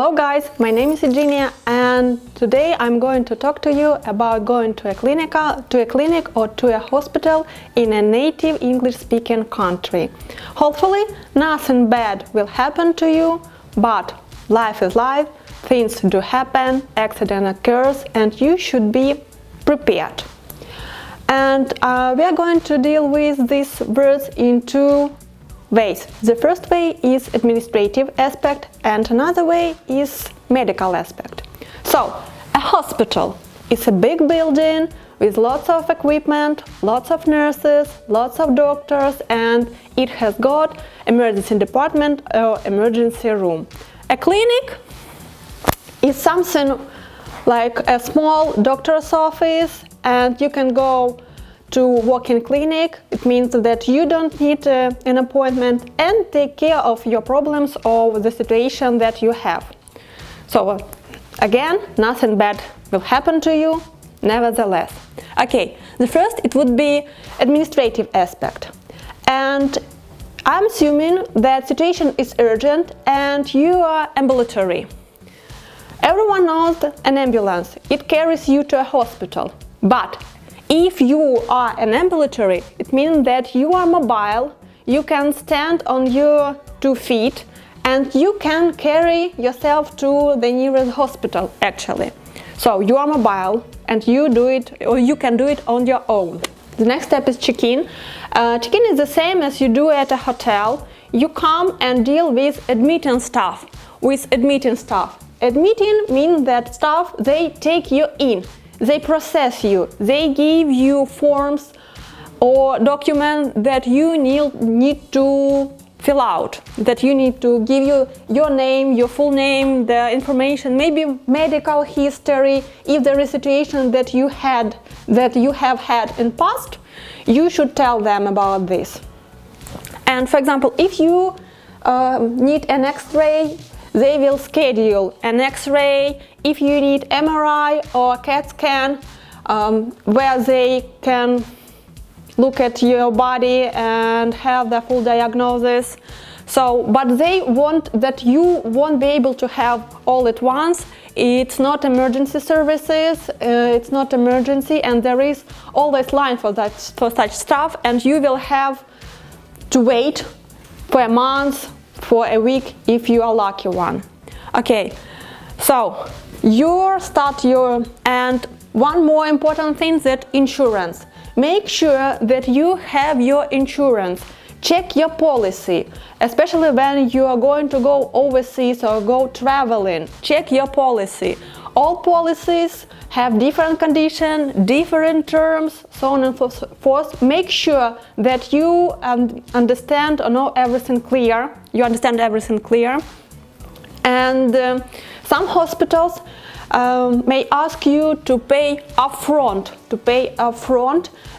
Hello guys, my name is Eugenia and today I'm going to talk to you about going to a clinic or to a hospital in a native English-speaking country. Hopefully nothing bad will happen to you, but life is life, things do happen, accident occurs and you should be prepared. And we are going to deal with these words in two ways. The first way is administrative aspect and another way is medical aspect. So, a hospital is a big building with lots of equipment, lots of nurses, lots of doctors, and it has got emergency department or emergency room. A clinic is something like a small doctor's office and you can go to walk-in clinic. It means that you don't need an appointment and take care of your problems or the situation that you have. So again, nothing bad will happen to you, nevertheless. Okay, the first it would be administrative aspect. And I'm assuming that situation is urgent and you are ambulatory. Everyone knows an ambulance, it carries you to a hospital, but if you are an ambulatory, it means that you are mobile, you can stand on your 2 feet and you can carry yourself to the nearest hospital actually. So you are mobile and you do it, or you can do it on your own. The next step is check-in. Check-in is the same as you do at a hotel. You come and deal with admitting staff. Admitting means that staff, they take you in. They process you, they give you forms or documents that you need to fill out, that you need to give you your name, your full name, the information, maybe medical history. If there is a situation that you have had in past, you should tell them about this. And for example, if you need an X-ray, they will schedule an X-ray. If you need MRI or CAT scan, where they can look at your body and have the full diagnosis. So, but they want that you won't be able to have all at once. It's not emergency services, it's not emergency, and there is always line for such stuff, and you will have to wait for a month, for a week if you are lucky one. Okay, so and one more important thing, that insurance. Make sure that you have your insurance. Check your policy, especially when you are going to go overseas or go traveling. Check your policy. All policies have different conditions, different terms, so on and so forth. Make sure that you understand or know everything clear. You understand everything clear. And some hospitals may ask you to pay upfront.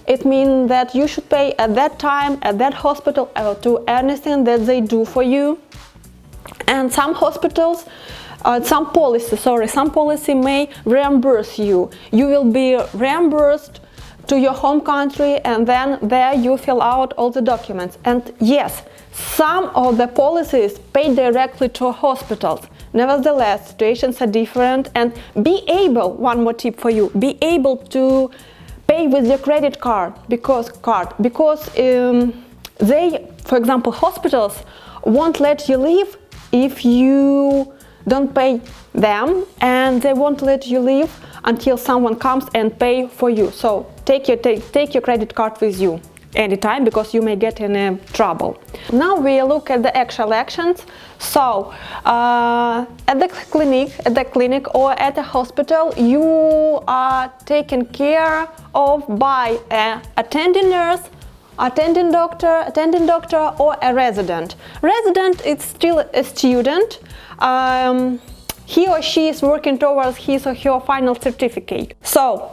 It means that you should pay at that time, at that hospital, to anything that they do for you. And some hospitals, some policy may reimburse you. You will be reimbursed to your home country, and then there you fill out all the documents. And yes, some of the policies pay directly to hospitals. Nevertheless, situations are different, and be able, one more tip for you, be able to pay with your credit card because they, for example, hospitals won't let you leave if you don't pay them, and they won't let you leave until someone comes and pay for you. So take your credit card with you anytime, because you may get in trouble. Now we look at the actual actions. So at the clinic or at the hospital, you are taken care of by an attending nurse, attending doctor or a resident. Resident is still a student. He or she is working towards his or her final certificate. So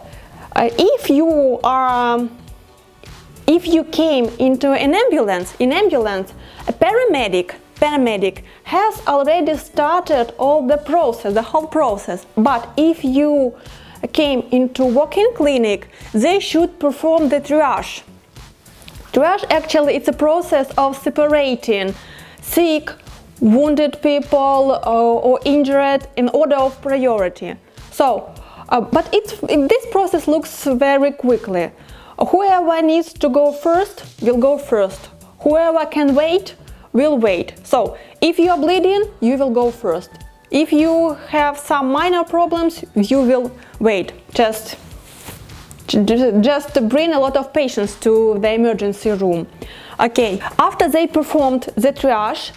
if you came into an ambulance, a paramedic has already started all the process, the whole process. But if you came into walk-in clinic, they should perform the triage. Triage actually it's a process of separating sick wounded people or injured in order of priority. So, but this process looks very quickly. Whoever needs to go first will go first. Whoever can wait will wait. So, if you are bleeding, you will go first. If you have some minor problems, you will wait. Just bring a lot of patients to the emergency room. Okay, after they performed the triage,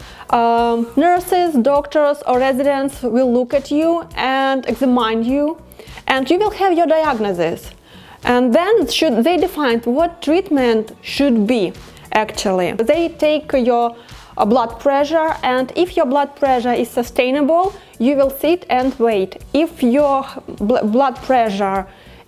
nurses, doctors or residents will look at you and examine you, and you will have your diagnosis. And then they define what treatment should be. Actually, they take your blood pressure, and if your blood pressure is sustainable, you will sit and wait. If your blood pressure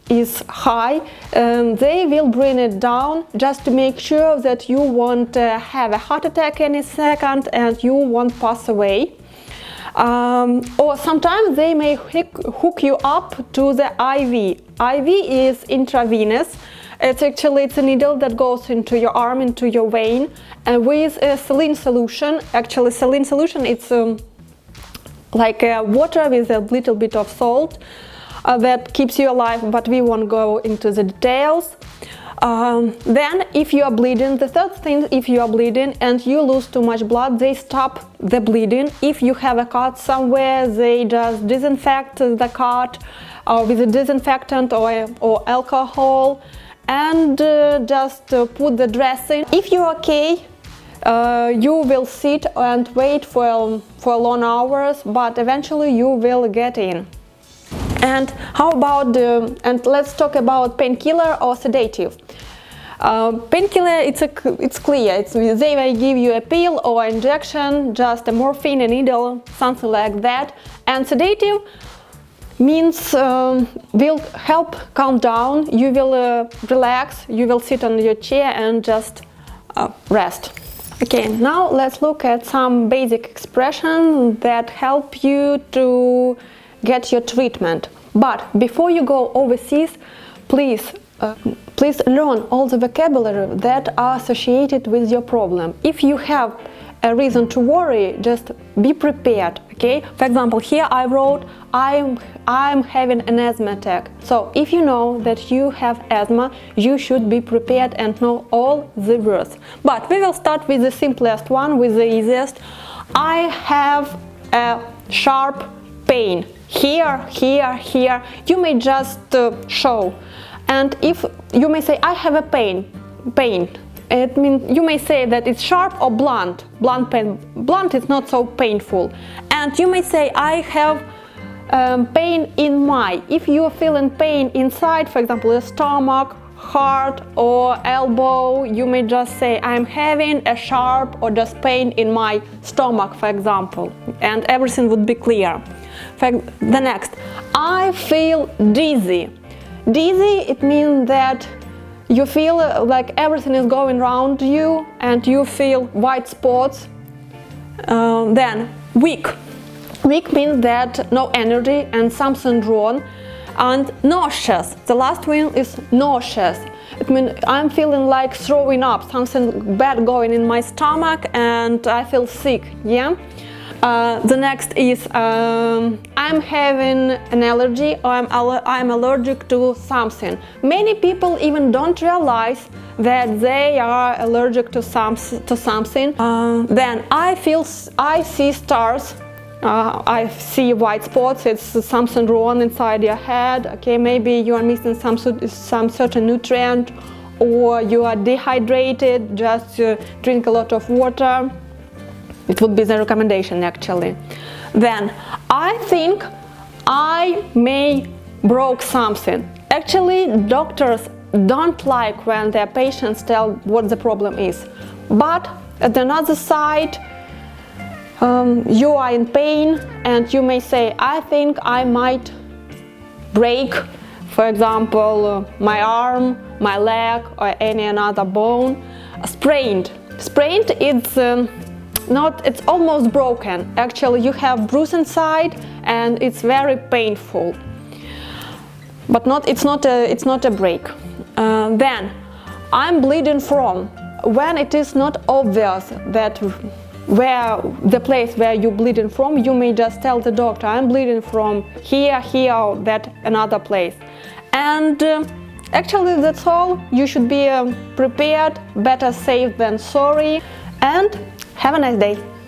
is high, they will bring it down just to make sure that you won't have a heart attack any second and you won't pass away. Or sometimes they may hook you up to the IV. IV is intravenous. It's a needle that goes into your arm, into your vein, and with a saline solution. Actually, saline solution, it's like water with a little bit of salt that keeps you alive, but we won't go into the details. Then, if you are bleeding, the third thing, if you are bleeding and you lose too much blood, they stop the bleeding. If you have a cut somewhere, they just disinfect the cut with a disinfectant or alcohol, and just put the dressing. If you're okay, you will sit and wait for long hours, but eventually you will get in. And how about and let's talk about painkiller or sedative. Painkiller, it's clear. They will give you a pill or injection, just a morphine, a needle, something like that. And sedative means will help calm down. You will relax. You will sit on your chair and just rest. Okay, now let's look at some basic expressions that help you to get your treatment. But before you go overseas, please learn all the vocabulary that are associated with your problem. If you have a reason to worry, just be prepared. Okay, for example, here I wrote I'm having an asthma attack. So if you know that you have asthma, you should be prepared and know all the words. But we will start with the simplest one, with the easiest. I have a sharp pain here, here, here. You may just show, and if you may say I have a pain. It means you may say that it's sharp or blunt. Blunt pain. Blunt is not so painful. And you may say I have pain in my. If you are feeling pain inside, for example, the stomach, heart or elbow, you may just say I'm having a sharp or just pain in my stomach, for example, and everything would be clear. The next, I feel dizzy. Dizzy, it means that you feel like everything is going around you and you feel white spots. Then weak. Weak means that no energy and something wrong. And nauseous. The last one is nauseous. It means I'm feeling like throwing up, something bad going in my stomach and I feel sick. Yeah. The next is I'm having an allergy or I'm allergic to something. Many people even don't realize that they are allergic to something. Then I see stars. I see white spots. It's something wrong inside your head. Okay, maybe you are missing some certain nutrient, or you are dehydrated. Just drink a lot of water. It would be the recommendation actually. Then I think I may broke something. Actually, doctors don't like when their patients tell what the problem is. But at another side, you are in pain and you may say, I think I might break, for example, my arm, my leg or any another bone. Sprained. Sprained, it's almost broken. Actually, you have bruise inside and it's very painful. But it's not a break. Then, I'm bleeding from. When it is not obvious that where the place where you're bleeding from, you may just tell the doctor, I'm bleeding from here, here, or that another place. And actually that's all. You should be prepared, better safe than sorry, and have a nice day.